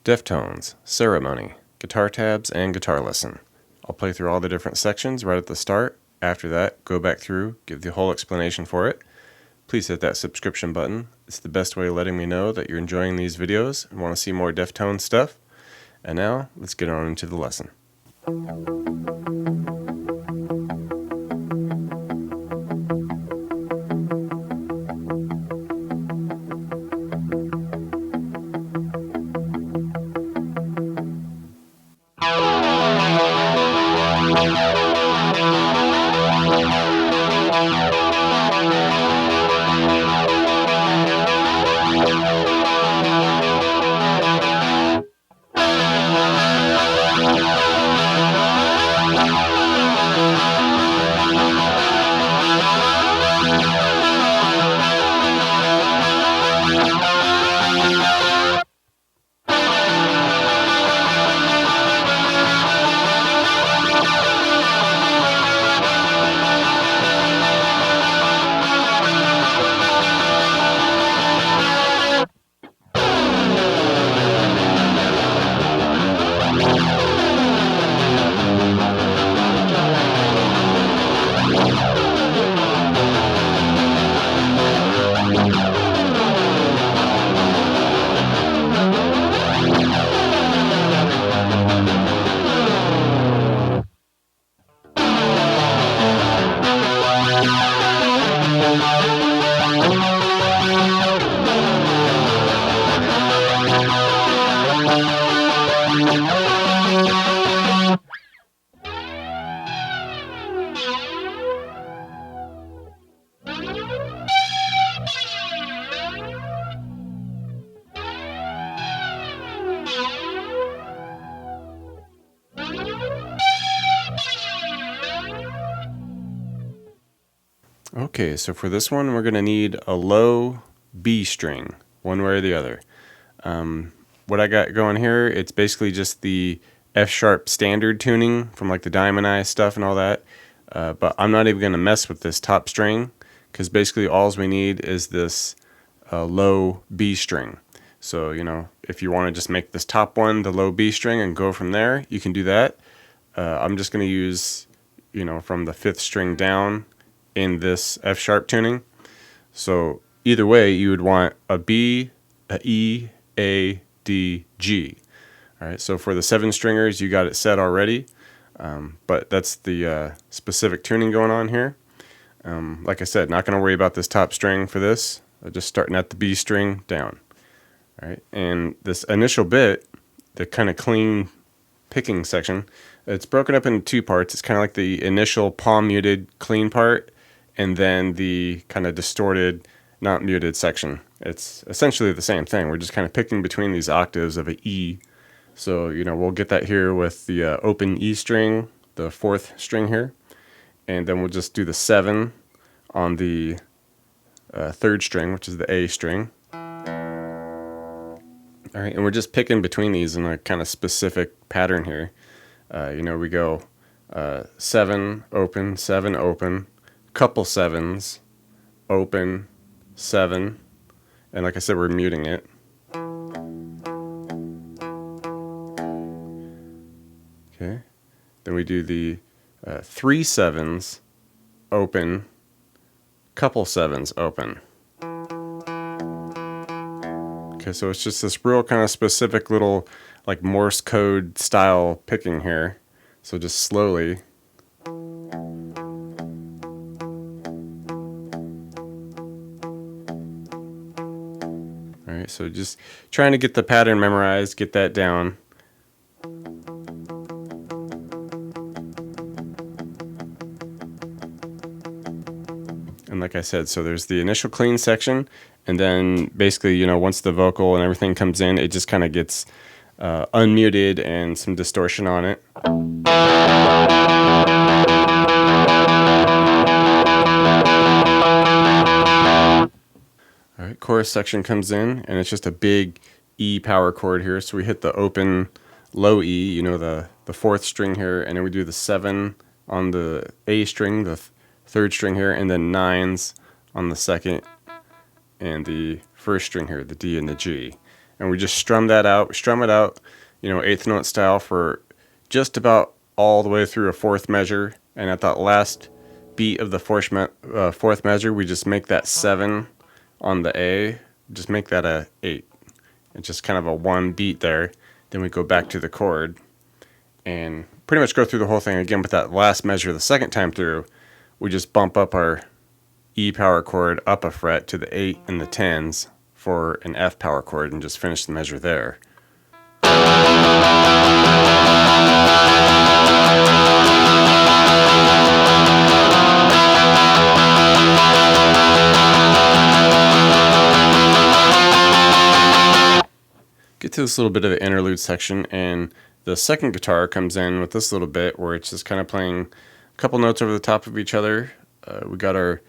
Deftones, Ceremony, Guitar Tabs, and Guitar Lesson. I'll play through all the different sections right at the start. After that, go back through, give the whole explanation for it. Please hit that subscription button. It's the best way of letting me know that you're enjoying these videos and want to see more Deftones stuff. And now, let's get on into the lesson. Okay, so for this one, we're going to need a low B string, one way or the other. What I got going here, it's basically just the F sharp standard tuning from like the Diamond Eye stuff and all that. But I'm not even going to mess with this top string because basically all we need is this low B string. So, you know, if you want to just make this top one the low B string and go from there, you can do that. I'm just going to use, you know, from the 5th string down in this F sharp tuning. So either way, you would want a B, a E, A, D, G. All right, so for the 7 stringers, you got it set already, but that's the specific tuning going on here. Like I said, not going to worry about this top string for this. Just starting at the B string down. All right, and this initial bit, the kind of clean picking section, it's broken up into 2 parts. It's kind of like the initial palm muted clean part, and then the kind of distorted, not muted section. It's essentially the same thing. We're just kind of picking between these octaves of an E. So, you know, we'll get that here with the open E string, the 4th string here. And then we'll just do the 7 on the 3rd string, which is the A string. All right, and we're just picking between these in a kind of specific pattern here. You know, we go 7, open, couple 7s, open, 7, and like I said, we're muting it. Okay, then we do the 3 7s, open, couple 7s, open. Okay, so it's just this real kind of specific little like Morse code style picking here. So just slowly. All right, so just trying to get the pattern memorized, get that down. And like I said, so there's the initial clean section, and then basically, you know, once the vocal and everything comes in, it just kind of gets unmuted and some distortion on it. All right, chorus section comes in, and it's just a big E power chord here. So we hit the open low E, you know, the 4th string here, and then we do the 7 on the A string, the 3rd string here, and then 9s on the 2nd and the 1st string here, the D and the G. and we just strum that out. We strum it out, you know, eighth note style for just about all the way through a fourth measure, and at that last beat of the fourth measure, we just make that 7 on the A, just make that a 8. It's just kind of a one beat there. Then we go back to the chord and pretty much go through the whole thing again. But that last measure the second time through, we just bump up our E power chord up a fret to the 8 and the 10s for an F power chord and just finish the measure there. Get to this little bit of an interlude section, and the second guitar comes in with this little bit where it's just kind of playing a couple notes over the top of each other. We got our,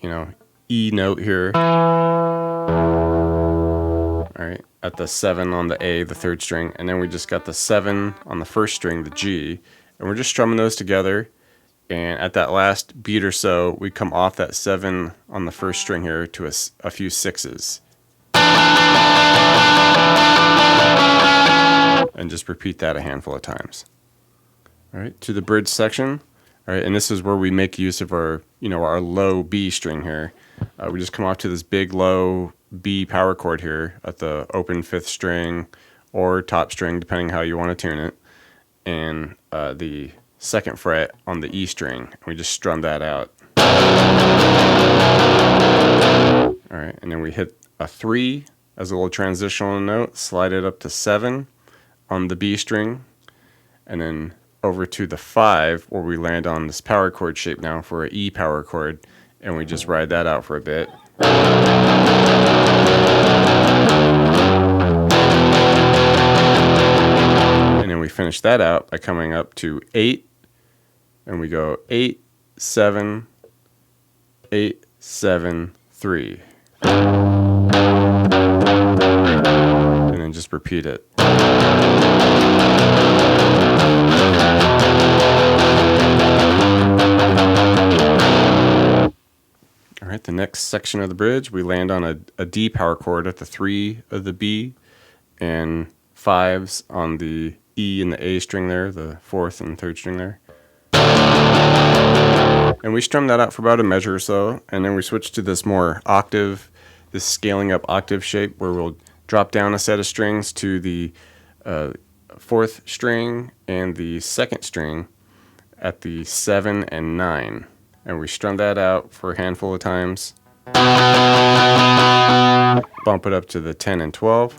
you know, E note here. All right, at the 7 on the A, the third string, and then we just got the 7 on the first string, the G, and we're just strumming those together. And at that last beat or so, we come off that 7 on the first string here to a few 6s. And just repeat that a handful of times. All right, to the bridge section. All right, and this is where we make use of our, you know, our low B string here. We just come off to this big low B power chord here at the open 5th string or top string, depending how you want to tune it, and the 2nd fret on the E string. We just strum that out. All right, and then we hit a 3 as a little transitional note, slide it up to 7 on the B string, and then over to the 5 where we land on this power chord shape now for an E power chord, and we just ride that out for a bit. And then we finish that out by coming up to 8, and we go 8, 7, 8, 7, 3. And then just repeat it. All right, the next section of the bridge, we land on a D power chord at the 3 of the B and 5s on the E and the A string there, the 4th and 3rd string there. And we strum that out for about a measure or so, and then we switch to this more octave, this scaling up octave shape where we'll drop down a set of strings to the 4th string and the 2nd string at the 7 and 9. And we strum that out for a handful of times. Bump it up to the 10 and 12.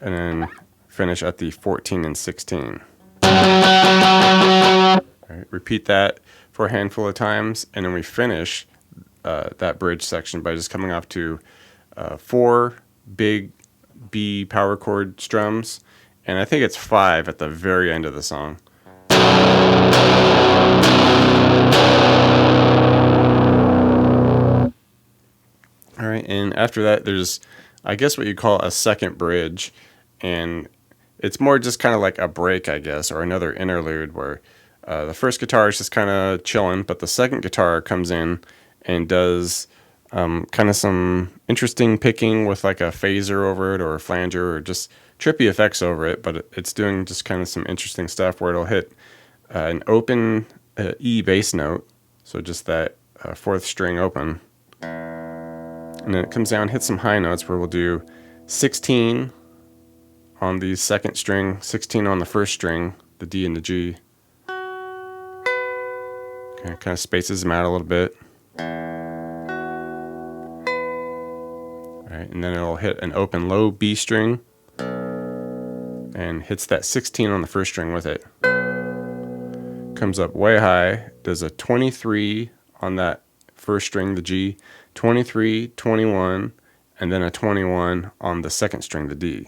And then finish at the 14 and 16. All right, repeat that for a handful of times, and then we finish that bridge section by just coming off to 4 big B power chord strums, and I think it's 5 at the very end of the song. All right, and after that, there's, I guess, what you call a second bridge, and it's more just kind of like a break, I guess, or another interlude where the first guitar is just kind of chilling, but the second guitar comes in and does kind of some interesting picking with like a phaser over it or a flanger or just trippy effects over it, but it's doing just kind of some interesting stuff where it'll hit an open E bass note, so just that 4th string open, and then it comes down, hits some high notes where we'll do 16 on the 2nd string, 16 on the 1st string, the D and the G. Okay, kind of spaces them out a little bit. All right, and then it'll hit an open low B string and hits that 16 on the 1st string with it. Comes up way high, does a 23 on that 1st string, the G, 23, 21, and then a 21 on the 2nd string, the D.